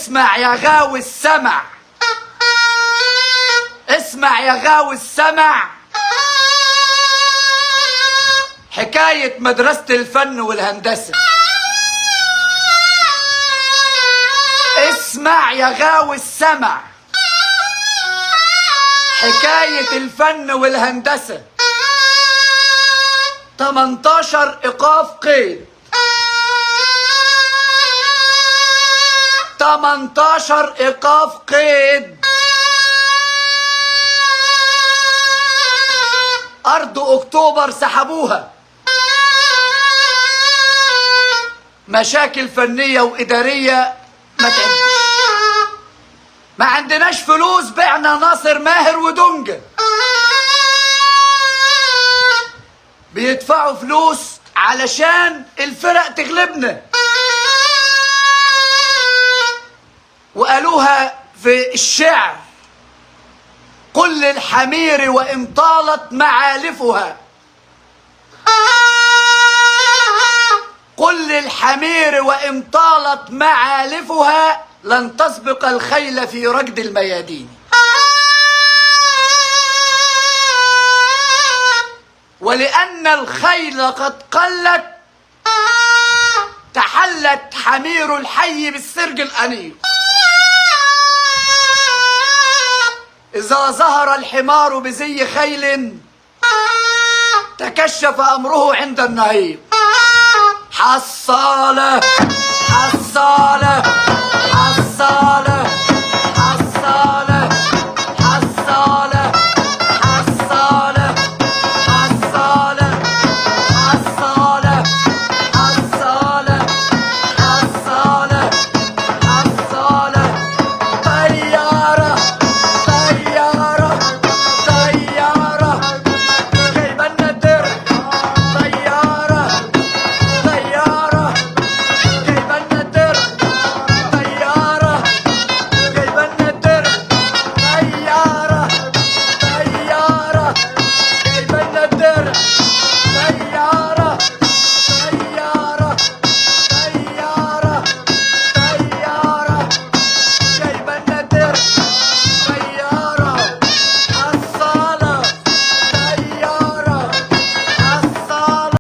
اسمع يا غاوي السمع، اسمع يا غاوي السمع، حكاية مدرسة الفن والهندسة. اسمع يا غاوي السمع، حكاية الفن والهندسة. 18 إيقاف قيد، 18 إيقاف قيد. أرض أكتوبر سحبوها، مشاكل فنية وإدارية ما تعدش. ما عندناش فلوس، بعنا ناصر ماهر ودونجا. بيدفعوا فلوس علشان الفرق تغلبنا، وقالوها في الشعر: قل للحمير وإن طالت معالفها، قل للحمير وإن طالت معالفها لن تسبق الخيل في ركض الميادين. ولأن الخيل قد قلت تحلت حمير الحي بالسرج الأنيق. إذا ظهر الحمار بزي خيل تكشف أمره عند النهيق. حصالة حصالة